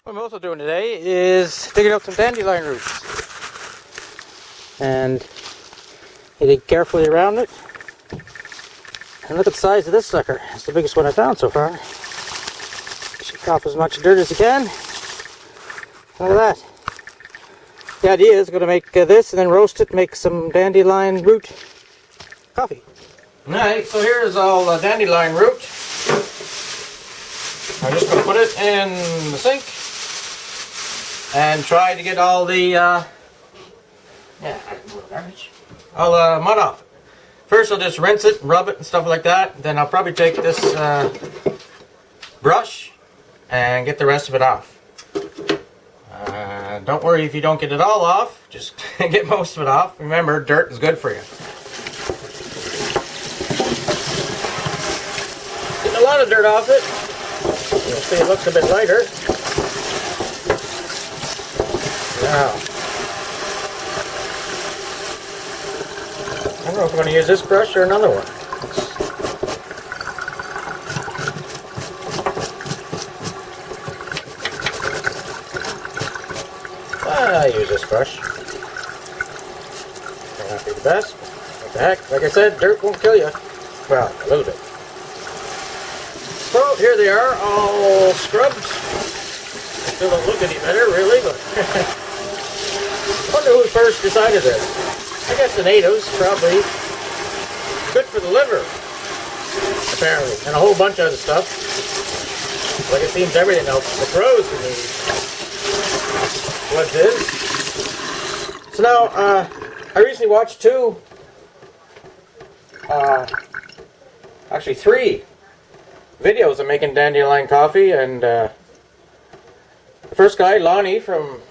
What I'm also doing today is digging out some dandelion roots. And you dig carefully around it. And look at the size of this sucker. It's the biggest one I found so far. Shake off as much dirt as you can. Look at that. The idea is going to make this and then roast it, make some dandelion root coffee. Alright, so here's all the dandelion root. I'm just going to put it in the sink and try to get all the all the mud off. First I'll just rinse it and rub it and stuff like that. Then I'll probably take this brush and get the rest of it off. Don't worry if you don't get it all off, just get most of it off. Remember, dirt is good for you. Getting a lot of dirt off it. You'll see it looks a bit lighter. Now, I don't know if I'm going to use this brush or another one. I use this brush. May not be the best. What the heck? Like I said, dirt won't kill you. Well, a little bit. So here they are, all scrubbed. Still don't look any better, really, but I wonder who first decided this. I guess the natives, probably. Good for the liver, apparently, and a whole bunch of other stuff. Like it seems everything else. The crows in these. What it is. So now, I recently watched actually three videos of making dandelion coffee, and the first guy, Lonnie from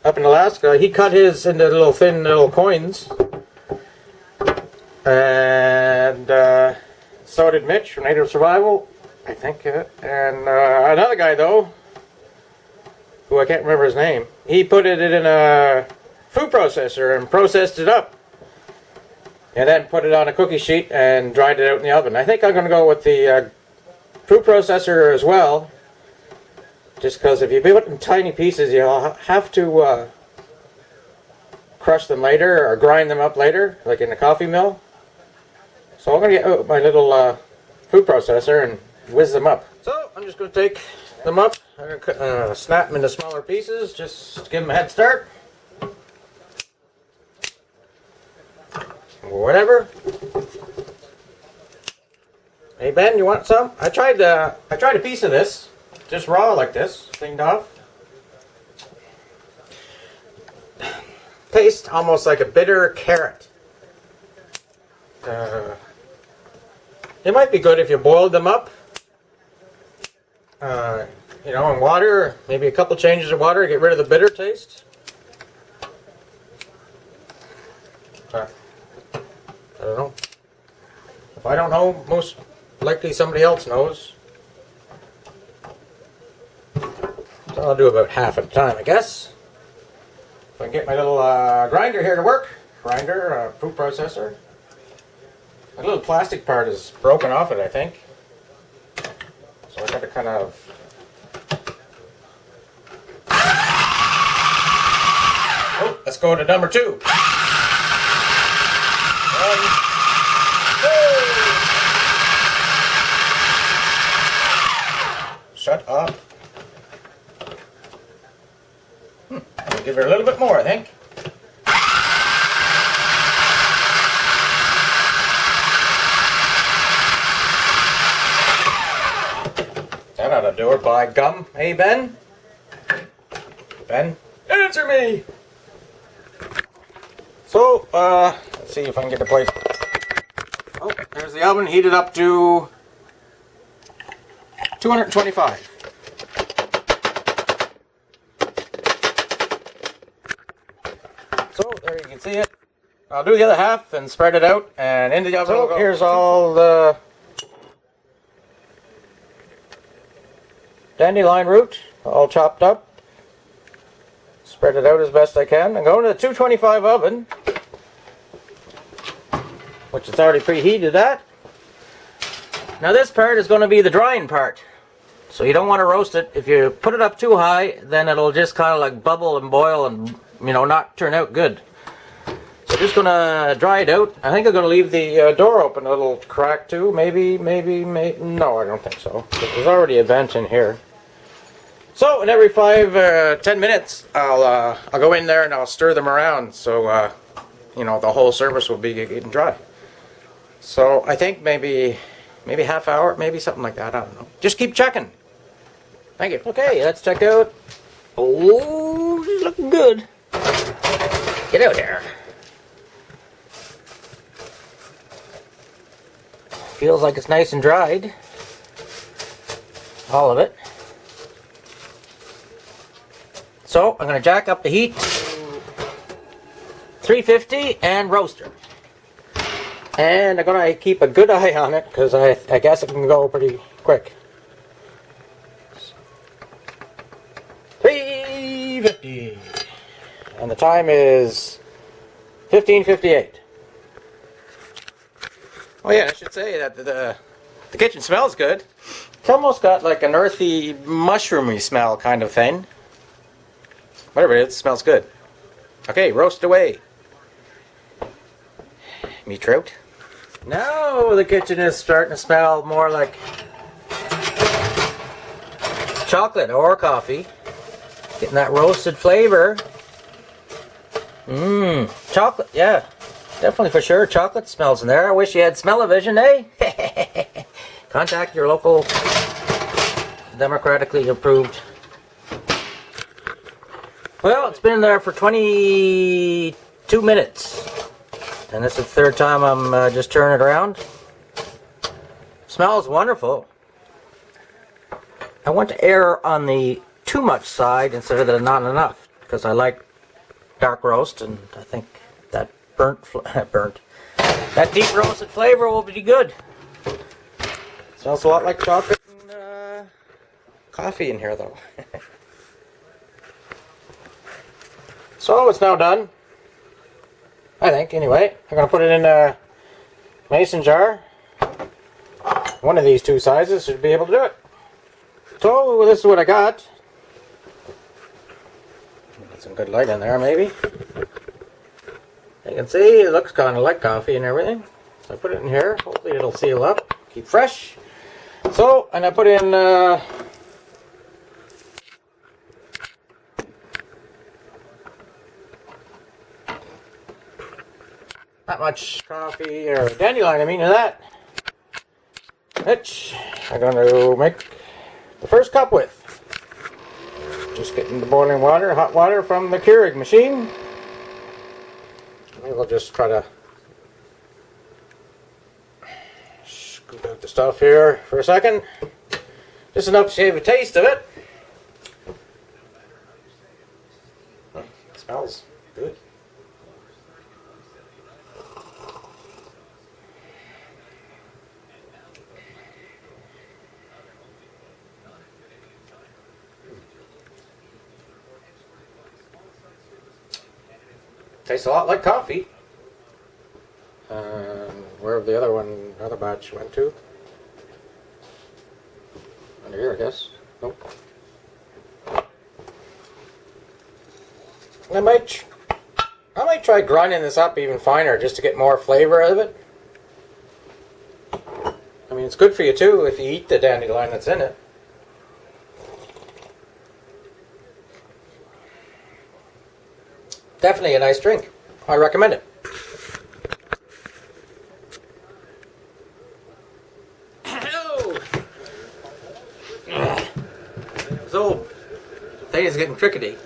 up in Alaska, he cut his into little thin little coins, and so did Mitch from Native Survival, I think, and another guy though, who I can't remember his name, he put it in a food processor and processed it up. And then put it on a cookie sheet and dried it out in the oven. I think I'm going to go with the food processor as well. Just because if you put it in tiny pieces, you'll have to crush them later or grind them up later, like in a coffee mill. So I'm going to get out my little food processor and whiz them up. So I'm just going to take them up. I'm going to snap them into smaller pieces, just to give them a head start. Whatever. Hey Ben, you want some? I tried a piece of this, just raw like this, cleaned off. Tastes almost like a bitter carrot. It might be good if you boiled them up. You know, in water, maybe a couple changes of water to get rid of the bitter taste. I don't know. If I don't know, most likely somebody else knows. So I'll do about half at a time, I guess. If I can get my little grinder here to work. Grinder, food processor. The little plastic part is broken off it, I think. So I got to kind of... Oh, let's go to number 2. Shut up. I'll give her a little bit more, I think. That ought to do it, by gum. Hey, Ben? Ben? Answer me! So, let's see if I can get the place. Oh, there's the oven heated up to 225. So there you can see it. I'll do the other half and spread it out and into the oven. So here's all the dandelion root all chopped up. Spread it out as best I can. I'm going to the 225 oven, which is already preheated at. Now this part is going to be the drying part. So you don't want to roast it. If you put it up too high, then it'll just kind of like bubble and boil and, you know, not turn out good. So I'm just going to dry it out. I think I'm going to leave the door open a little crack too. Maybe. No, I don't think so. There's already a vent in here. So, in every 5-10 minutes, I'll go in there and I'll stir them around. So, you know, the whole surface will be getting dry. So, I think maybe half hour, maybe something like that. I don't know. Just keep checking. Thank you. Okay, let's check out. Oh, she's looking good. Get out there. Feels like it's nice and dried. All of it. So I'm going to jack up the heat to 350 and roast her. And I'm going to keep a good eye on it because I guess it can go pretty quick. 350. And the time is 15:58. Oh yeah, I should say that the kitchen smells good. It's almost got like an earthy, mushroomy smell kind of thing. Whatever it is, it smells good. Okay, roast away. Meat trout. Now the kitchen is starting to smell more like chocolate or coffee. Getting that roasted flavor. Chocolate, yeah. Definitely for sure, chocolate smells in there. I wish you had smell-o-vision, eh? Contact your local democratically approved. Well, it's been in there for 22 minutes. And this is the third time I'm just turning it around. Smells wonderful. I want to err on the too much side instead of the not enough. Because I like dark roast, and I think that that deep roasted flavor will be good. Smells a lot like chocolate and coffee in here, though. So it's now done. I think, anyway. I'm going to put it in a mason jar. One of these two sizes should be able to do it. So this is what I got. Get some good light in there, maybe. You can see it looks kind of like coffee and everything. So I put it in here. Hopefully it'll seal up. Keep fresh. So, and I put in not much coffee or dandelion, I mean, of that. Which I'm going to make the first cup with. Just getting the boiling water, hot water from the Keurig machine. Maybe we'll just try to scoop out the stuff here for a second. Just enough to save a taste of it. It smells good. Tastes a lot like coffee. Where the other batch went to? Under here, I guess. Nope. I might try grinding this up even finer just to get more flavor out of it. I mean, it's good for you too if you eat the dandelion that's in it. Definitely a nice drink. I recommend it. This old thing is getting trickety.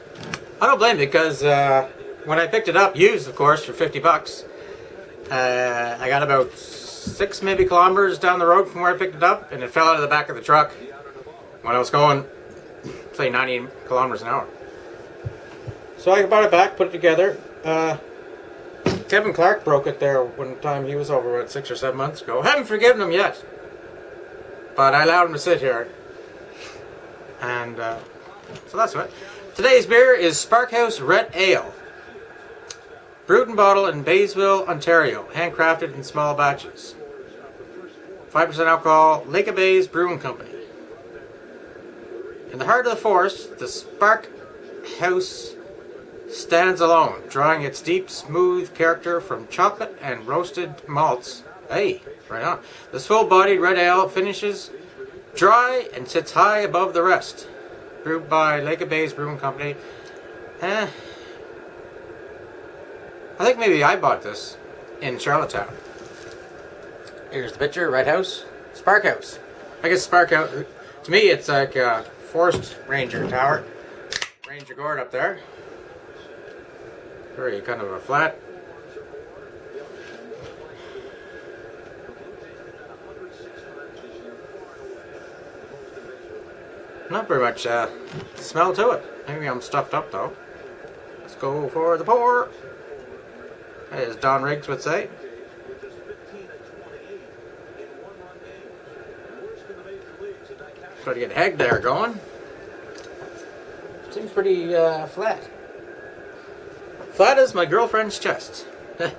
I don't blame you because when I picked it up, used of course, for 50 bucks, I got about 6 maybe kilometers down the road from where I picked it up, and it fell out of the back of the truck when I was going, say, 90 kilometers an hour. So I brought it back, put it together. Kevin Clark broke it there one time. He was over about 6 or 7 months ago. I haven't forgiven him yet, but I allowed him to sit here. And so that's it. Today's beer is Sparkhouse Red Ale. Brewed and bottled in Baysville, Ontario. Handcrafted in small batches. 5% alcohol. Lake of Bays Brewing Company. In the heart of the forest, the Spark House stands alone, drawing its deep, smooth character from chocolate and roasted malts. Hey, right on. This full-bodied red ale finishes dry and sits high above the rest. Brewed by Lake of Bays Brewing Company. I think maybe I bought this in Charlottetown. Here's the picture, Red House, Spark House. I guess Spark House, to me it's like a Forest Ranger Tower. Ranger gourd up there. Very kind of a flat. Not very much smell to it. Maybe I'm stuffed up though. Let's go for the pour. As Don Riggs would say. Try to get a head there going. Seems pretty flat. Flat as my girlfriend's chest. I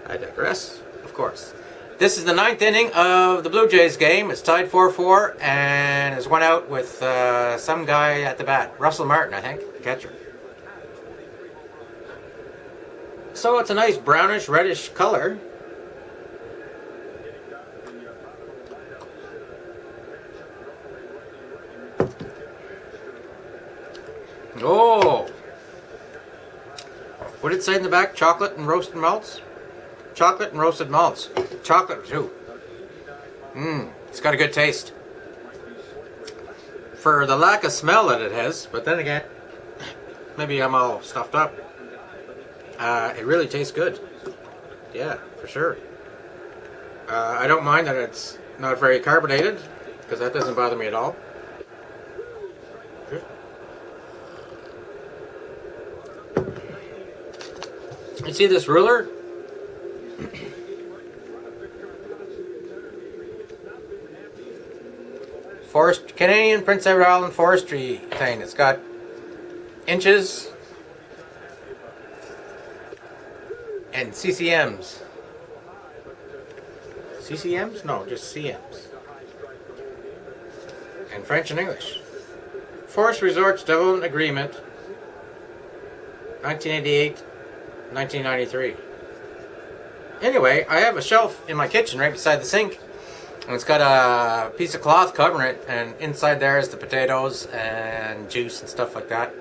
digress, of course. This is the 9th inning of the Blue Jays game. It's tied 4-4 and has went out with some guy at the bat. Russell Martin, I think, the catcher. So it's a nice brownish, reddish color. Oh! What did it say in the back? Chocolate and roasted malts? Chocolate and roasted malts. Chocolate too. It's got a good taste. For the lack of smell that it has, but then again, maybe I'm all stuffed up. It really tastes good. Yeah, for sure. I don't mind that it's not very carbonated, because that doesn't bother me at all. You see this ruler? Canadian Prince Edward Island forestry thing. It's got inches and CCMs. CCMs? No, just CMs. And French and English. Forest Resorts Development Agreement, 1988. 1993. Anyway, I have a shelf in my kitchen right beside the sink, and it's got a piece of cloth covering it, and inside there is the potatoes and juice and stuff like that.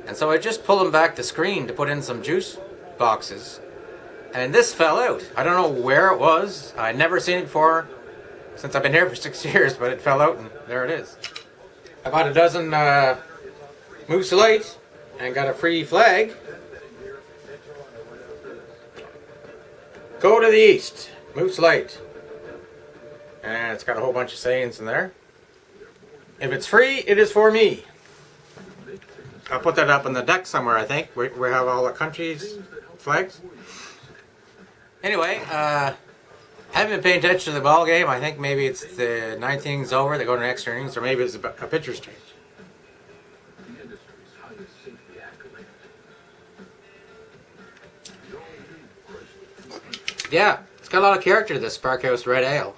And so I just pulled them back the screen to put in some juice boxes, and this fell out. I don't know where it was. I'd never seen it before since I've been here for 6 years, but it fell out, and there it is. I bought a dozen Moose Light and got a free flag. Go to the east, Moose Light. And it's got a whole bunch of sayings in there. If it's free, it is for me. I'll put that up on the deck somewhere, I think. We have all the countries' flags. Anyway, I haven't been paying attention to the ball game. I think maybe it's the 9th inning's over, they go to extra innings, or maybe it's a pitcher's change. Yeah, it's got a lot of character, this Spark House Red Ale.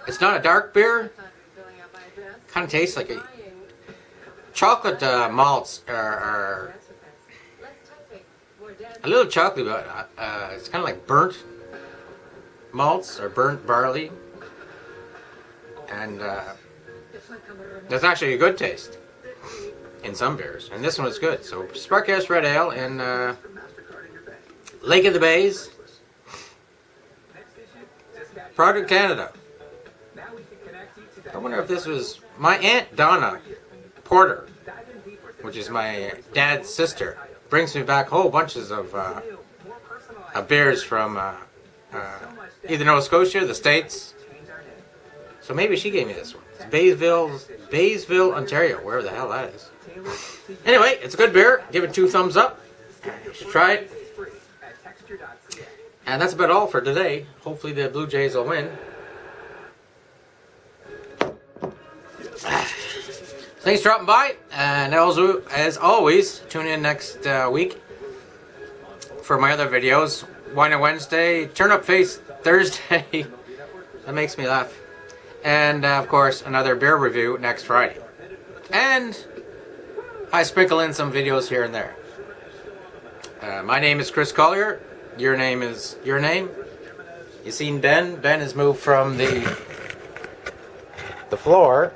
It's not a dark beer. Kind of tastes like a chocolate malts are a little chocolatey, but it's kind of like burnt malts or burnt barley, and there's actually a good taste in some beers, and this one was good. So Spark House Red Ale in Lake of the Bays, product Canada. I wonder if this was my Aunt Donna Porter, which is my dad's sister, brings me back whole bunches of beers from either Nova Scotia, the States. So maybe she gave me this one. It's Baysville, Ontario, wherever the hell that is. Anyway, it's a good beer. Give it 2 thumbs up. You should try it. And that's about all for today. Hopefully the Blue Jays will win. Thanks for dropping by. And as always, tune in next week for my other videos. Wine on Wednesday, Turn Up Face Thursday, That makes me laugh. And of course, another beer review next Friday. And I sprinkle in some videos here and there. My name is Chris Collier. Your name is your name. You seen Ben? Ben has moved from the floor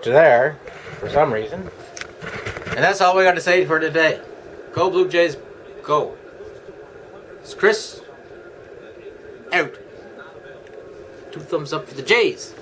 to there for some reason. And that's all we got to say for today. Go Blue Jays, go. It's Chris out. 2 thumbs up for the Jays.